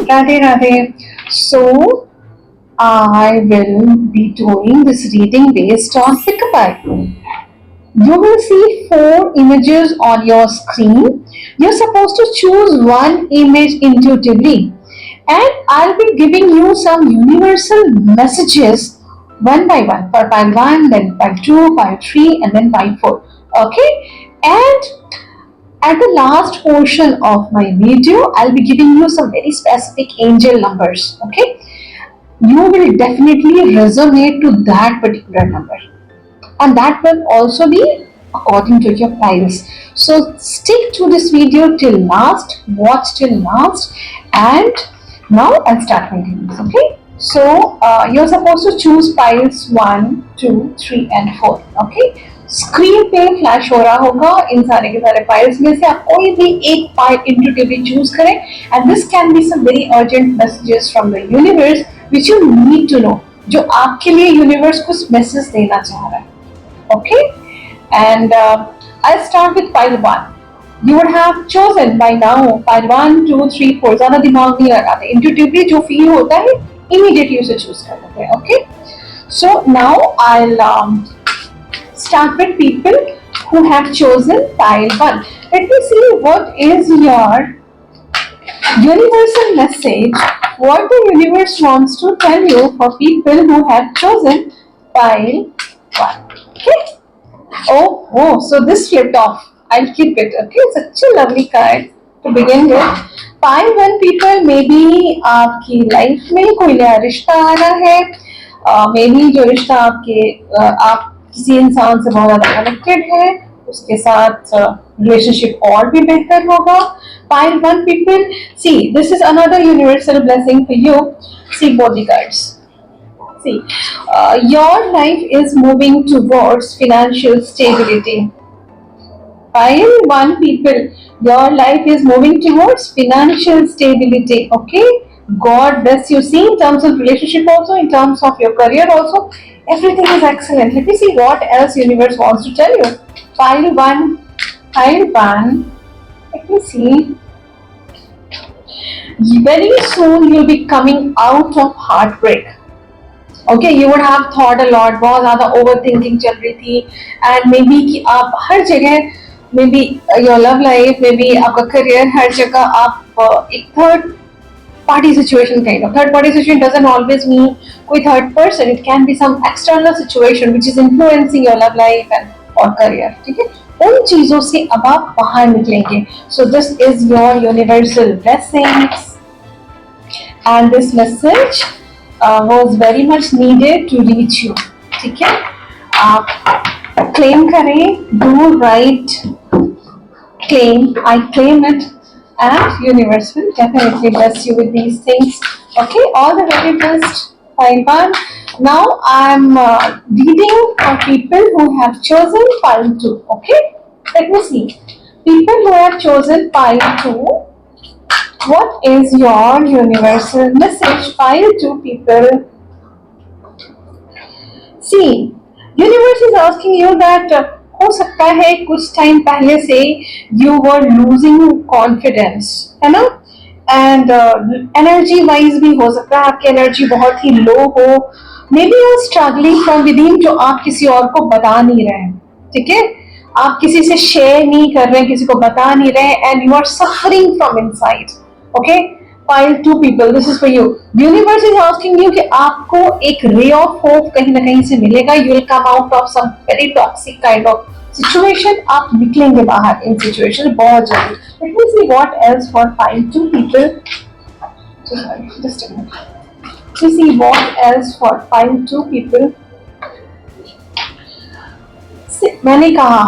Radhe Radhe. So, I will be doing this reading based on Pickapai. You will see four images on your screen. You're supposed to choose one image intuitively, and I'll be giving you some universal messages one by one. For pile one, then pile two, pile three, and then pile four. Okay, and at the last portion of my video, I'll be giving you some very specific angel numbers. Okay, you will definitely resonate to that particular number, and that will also be according to your piles. So stick to this video till last, watch till last, and now I'll start my readings. Okay, so you're supposed to choose piles 1, 2, 3 and 4. Okay, screen पे flash हो रहा होगा इन सारे के सारे files में से आप कोई भी एक फाइल इंट्यूटिवली चूज करें, and this can be some very urgent messages from the universe which you need to know, जो आपके लिए यूनिवर्स कुछ मैसेज देना चाह रहा है. Okay, and I'll start with pile 1. You would have chosen by now pile 1, 2, 3, 4. ज़्यादा दिमाग नहीं लगाते, intuitively जो feel होता है immediately उसे choose कर लेते हैं. Okay, so now I'll start with people who have chosen pile 1. Let me see what is your universal message, what the universe wants to tell you for people who have chosen pile 1. Okay. Oh, so this flipped off. I'll keep it. Okay, such a lovely card to begin with. Pile 1 people, maybe आपकी life में कोई नया रिश्ता आ रहा है. maybe जो रिश्ता आप किसी इंसान से बहुत ज़्यादा कनेक्टेड है, उसके साथ रिलेशनशिप और भी बेहतर होगा. Pile 1 people, see, this is another universal blessing for you. See both the cards. See, your life is moving towards financial stability. Pile 1 people, your life is moving towards financial stability. Okay, God bless you. See, in terms of relationship also, in terms of your career also, everything is excellent. Let me see what else universe wants to tell you. Pile 1. Let me see. Very soon you'll be coming out of heartbreak. Okay, you would have thought a lot, बहुत ज़्यादा overthinking चल रही थी, and maybe कि आप हर जगह, maybe your love life, maybe आपका career, हर जगह आप एक third party situation kind of. Third party situation doesn't always mean कोई third person. It can be some external situation which is influencing your love life and or career. ठीक है, उन चीजों से अब आप बाहर निकलेंगे. So this is your universal blessings, and this message was very much needed to reach you. ठीक है, आप claim करें, do right claim, I claim it, and universe will definitely bless you with these things. Okay, all the very best. Pile 1. Now I'm reading for people who have chosen pile 2. Okay, let me see. People who have chosen pile 2, what is your universal message? Pile 2 people. See, universe is asking you that हो सकता है कुछ time पहले से you were losing confidence, है ना, and energy wise भी हो सकता है आपकी एनर्जी बहुत ही लो हो. May be you struggling from with in, जो आप किसी और को बता नहीं रहे हैं. ठीक है, आप किसी से शेयर नहीं कर रहे हैं, किसी को बता नहीं रहे, and you are suffering from inside. Okay, pile 2 people, this is for you. Universe is asking you कि आपको एक ray of hope कहीं ना कहीं से मिलेगा. You will come out of some very toxic kind of situation. आप निकलेंगे बाहर इन situation बहुत जल्दी. Let me see what else for pile 2 people. Just a minute. Let's see what else for pile 2 people. मैंने कहा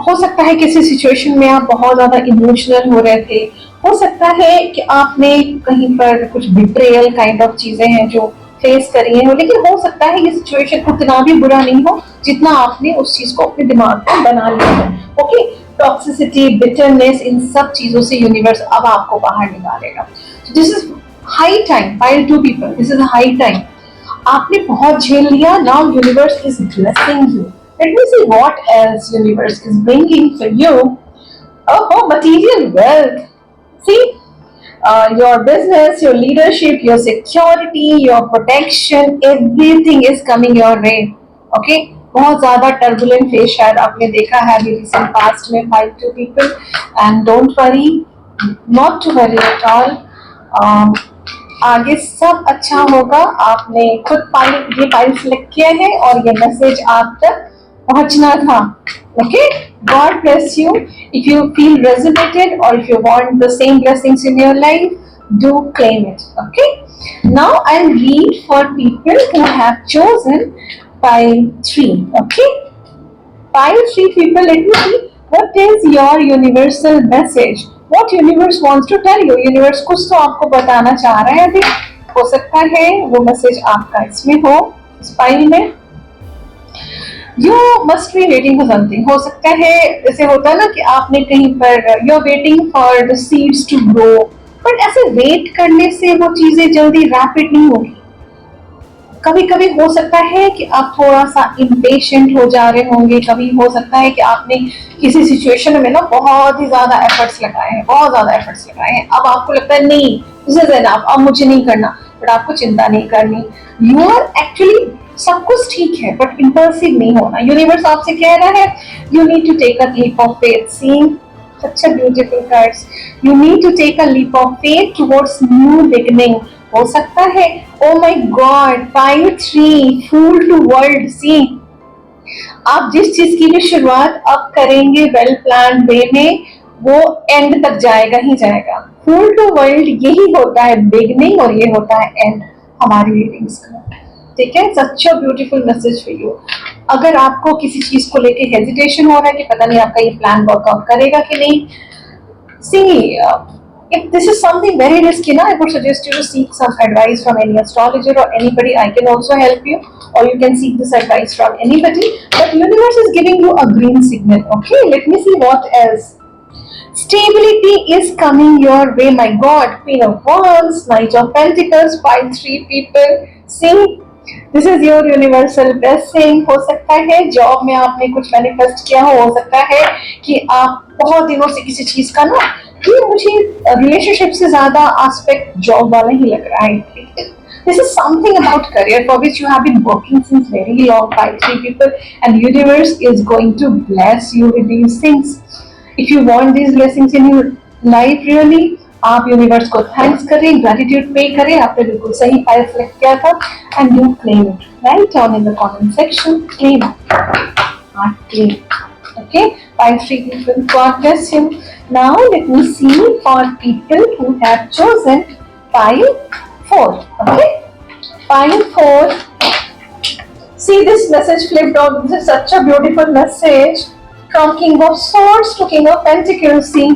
हो सकता है किसी सिचुएशन में आप बहुत ज्यादा इमोशनल हो रहे थे. हो सकता है कि आपने कहीं पर कुछ बिट्रेयल काइंड ऑफ चीजें हैं जो फेस करी हैं, लेकिन हो सकता है ये सिचुएशन उतना भी बुरा नहीं हो जितना आपने उस चीज को अपने दिमाग में बना लिया है. ओके, टॉक्सिसिटी, बिटरनेस, इन सब चीजों से यूनिवर्स अब आपको बाहर निकालेगा. This is high time. Pile 2 people, this is high time. आपने बहुत झेल लिया. Now universe is blessing you. Let me see what else universe is bringing for you. Oh, material wealth. See, your business, your leadership, your security, your protection, everything is coming your way. Okay, बहुत ज़्यादा turbulent phase शायद आपने देखा है अभी recent past में 5 people, and don't worry, not to worry at all. आगे सब अच्छा होगा. आपने खुद फाइल सेलेक्ट किया है और ये मैसेज आप तक पहुंचना था. Okay, God bless you. If you feel resonated or if you want the same blessings in your life, do claim it. Okay, now I'll read for people who have chosen pile 3. Okay, pile 3 people, let me see what is your universal message. What universe wants to tell you? Universe कुछ तो आपको बताना चाह रहा है. अभी हो सकता है वो मैसेज आपका इसमें हो, इस फाइल में. You must be waiting for something. हो सकता है ऐसे होता है ना कि आपने कहीं पर you are waiting for the seeds to grow, but ऐसे वेट करने से वो चीजें जल्दी रैपिड नहीं होगी. कभी कभी हो सकता है कि आप थोड़ा सा इम्पेशेंट हो जा रहे होंगे. कभी हो सकता है कि आपने किसी सिचुएशन में ना बहुत ही ज्यादा एफर्ट्स लगाए हैं, अब आपको लगता है नहीं, दिस इज एनफ, अब मुझे नहीं करना. बट आपको चिंता नहीं करनी. यू आर एक्चुअली, सब कुछ ठीक है बट इम्पल्सिव नहीं होना. यूनिवर्स आपसे कह रहा है you need to take a leap of faith. See such a beautiful cards. You need to take a leap of faith towards new beginning. हो सकता है, oh my God, pile 3, fool to world. See, आप जिस चीज की भी शुरुआत अब करेंगे वेल प्लान वे में, वो एंड तक जाएगा ही जाएगा. फूल टू वर्ल्ड यही होता है बिगनिंग और ये होता है एंड हमारी रीडिंग्स का. ठीक है, such a beautiful message for you. अगर आपको किसी चीज को लेके हेजिटेशन हो रहा है कि पता नहीं आपका ये प्लान वर्कआउट करेगा कि नहीं, सी if this is something very risky, I would suggest you to seek some advice from any astrologer or anybody. I can also help you, or you can seek this advice from anybody. But universe is giving you a green signal. Okay, let me see what else. Stability is coming your way. My God, Queen of Wands, Knight of Pentacles, 5-3 people. See, this is your universal blessing. हो सकता है job में आपने कुछ manifest किया हो सकता है कि आप बहुत दिनों से किसी चीज का ना कि मुझे रिलेशनशिप से ज्यादा एस्पेक्ट जॉब वाला ही लग रहा है. This is something about career for which you have been working since very long, 5-3 people, and universe is going to bless you with these things. If you want these blessings in your life really, आप universe को thanks करें, gratitude पे करें. आपने बिल्कुल सही file select किया था and you claim it. Write down in the comment section, claim claim. Okay, 5-3 people, God bless you. Now let me see for people who have chosen pile 4. Okay, pile 4. See this message flipped out. This is such a beautiful message from King of Swords to King of Pentacles. See,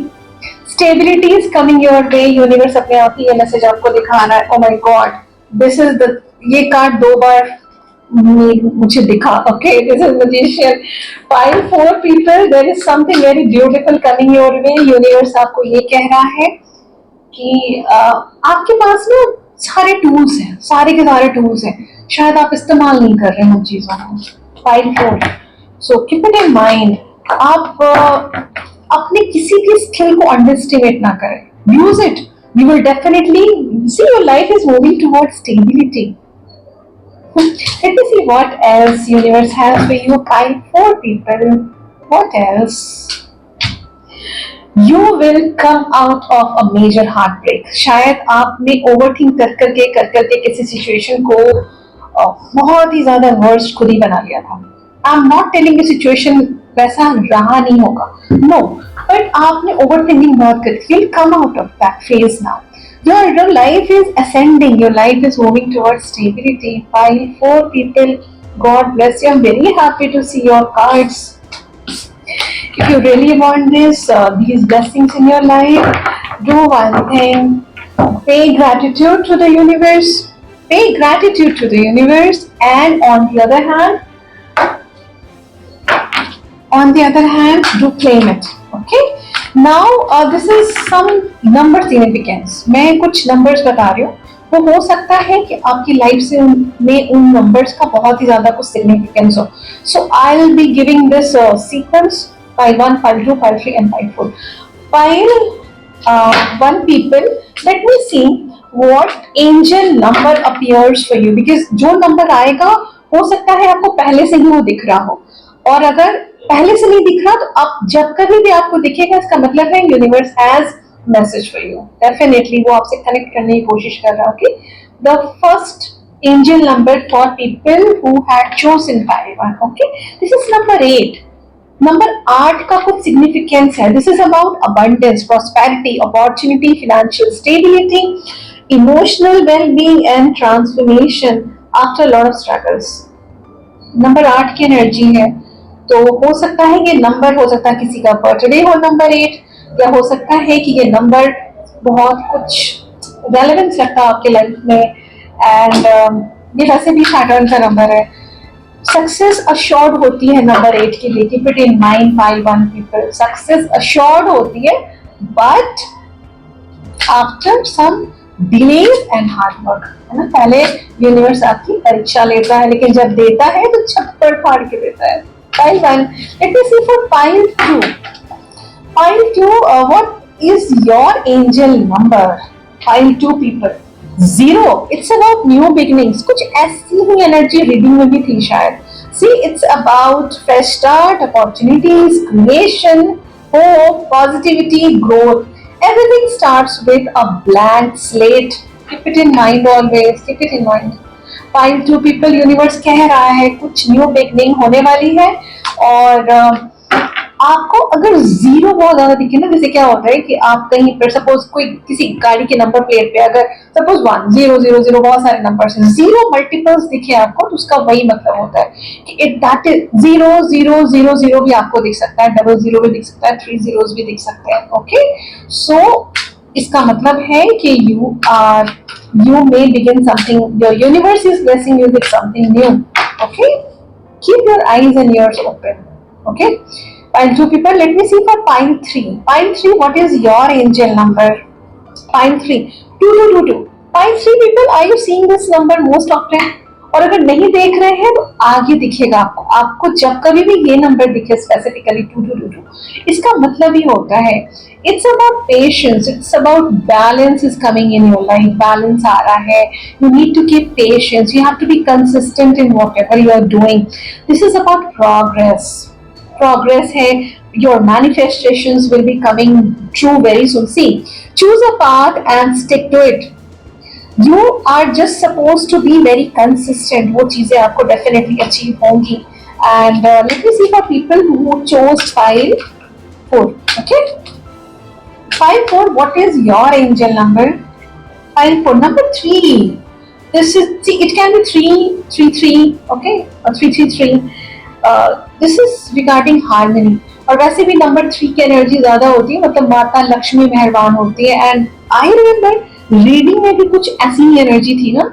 stability is coming your way. Universe अपने आप ही ये message आपको दिखा रहा है. Oh my God, this is the, ये card 2 बार मुझे दिखा. Okay, this is magician. Pile 4 people, there is something very beautiful coming your way. Universe आपको ये कह रहा है कि आपके पास ना सारे टूल्स हैं, सारे के सारे टूल्स हैं, शायद आप इस्तेमाल नहीं कर रहे हैं उन चीजों को. Pile 4. So keep it in mind. आप अपने किसी की स्किल को अंडरस्टिमेट ना करें. Use it. You will definitely see your life is moving towards stability. Let me see what else universe has for you. Pile 4 people. What else? You will come out of a major heartbreak. शायद आपने overthink कर करके किसी situation को बहुत ही ज्यादा worst खुद ही बना लिया था. आई एम नॉट टेलिंग कि सिचुएशन वैसा रहा नहीं होगा, नो, बट आपने ओवरथिंकिंग बहुत कर. You'll come out of that phase now. Your life is ascending. Your life is moving towards stability. Pile 4 people. God bless you. I'm very happy to see your cards. If you really want this, these blessings in your life, do one thing. Pay gratitude to the universe. Pay gratitude to the universe. And on the other hand, do claim it. Okay? Now this is some number significance. मैं कुछ numbers बता रही हूँ. वो हो सकता है कि आपकी लाइफ से में उन numbers का बहुत ही ज़्यादा कुछ significance हो. So I'll be giving this sequence: pile 1, pile 2, pile 3 and pile 4. Pile one people, let me see what angel number appears for you, because जो नंबर आएगा हो सकता है आपको पहले से ही वो दिख रहा हो, और अगर पहले से नहीं दिख रहा तो अब जब कभी भी आपको दिखेगा इसका मतलब है universe has message for you, definitely वो आपसे कनेक्ट करने की कोशिश कर रहा है. Okay, the first angel number for people who had chosen pile 1. Okay, this is number 8. Number 8 का कुछ सिग्निफिकेंस है. This is about abundance, prosperity, opportunity, financial stability, emotional wellbeing and transformation after lot of struggles. Number 8 की energy है, तो हो सकता है ये नंबर, हो सकता है किसी का बर्थडे हो नंबर 8, या हो सकता है कि ये नंबर बहुत कुछ रेलेवेंस रखता है आपके लाइफ में. एंड ये वैसे भी पैटर्न का नंबर है. सक्सेस अश्योर्ड होती है नंबर 8 के लिए. Keep it in mind pile 1 people, success assured होती है but after some delays and hard work, है ना. पहले यूनिवर्स आपकी परीक्षा लेता है, लेकिन जब देता है तो छप्पड़ फाड़ के देता है. Pile 1. Let me see for pile 2. Pile 2, what is your angel number? Pile 2 पीपल, 0. It's about new beginnings. कुछ ऐसी ही एनर्जी रीडिंग में भी थी शायद. See, it's about fresh start, opportunities, creation, hope, positivity, growth. Everything starts with a blank slate. Keep it in mind always. Keep it in mind. Pile 2 people, universe कह रहा है कुछ न्यू बिगनिंग होने वाली है. और आपको अगर 0 बहुत ज्यादा दिखे ना, जैसे क्या होता है कि आप कहीं पर सपोज कोई किसी गाड़ी के नंबर प्लेट पे अगर सपोज 1 0 0 0 बहुत सारे नंबर हैं, 0 मल्टीपल्स दिखे आपको, तो उसका वही मतलब होता है कि इट दैट इज 0 0 0 0 भी आपको दिख सकता है, डबल 0 भी दिख सकता है, 3 zeros भी दिख सकते हैं. ओके, सो इसका मतलब है कि you may begin something, your universe is blessing you with something new. Okay, keep your eyes and ears open. Okay, pile 2 people, let me see for pile 3. Pile 3, what is your angel number? Pile 3, 2222. Pile 3 people, are you seeing this number most often? और अगर नहीं देख रहे हैं तो आगे दिखेगा आपको. आपको जब कभी भी ये नंबर दिखे स्पेसिफिकली 2222, इसका मतलब ही होता है it's about patience, it's about balance is coming in your life. Balance आ रहा है. You need to keep patience, you have to be consistent in whatever you are doing. This is about progress. Progress है. Your manifestations will be coming true very soon. See, choose a path and stick to it. You are just supposed to be very consistent. वो चीजें आपको definitely achieve होंगी. And let me see for people who chose pile 4. Okay, pile 4, what is your angel number? Pile 4, number 3. This is, see, it can be 3 3 3. Okay, or 3 3 3. This is regarding harmony. और वैसे भी number 3 की energy ज्यादा होती है, मतलब माता लक्ष्मी मेहरबान होती है. एंड आई रिमेम्बर रीडिंग में भी कुछ ऐसी ही एनर्जी थी ना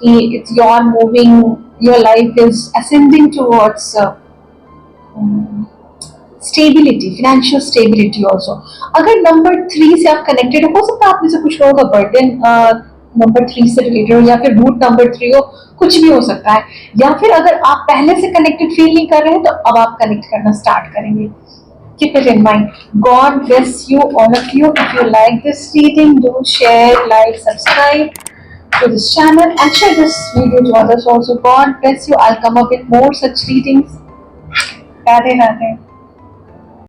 कि it's your moving, your life is ascending towards stability, financial stability also. अगर नंबर 3 से आप कनेक्टेड हो सकता है आप में से कुछ लोगों का बर्डन नंबर 3 से रिलेटेड हो, या फिर रूट नंबर 3 हो, कुछ भी हो सकता है. या फिर अगर आप पहले से कनेक्टेड फील नहीं कर रहे हैं तो अब आप कनेक्ट करना स्टार्ट करेंगे. Keep it in mind. God bless you, all of you. If you like this reading, do share, like, subscribe to this channel and share this video to others also. God bless you. I'll come up with more such readings. Radhe Radhe.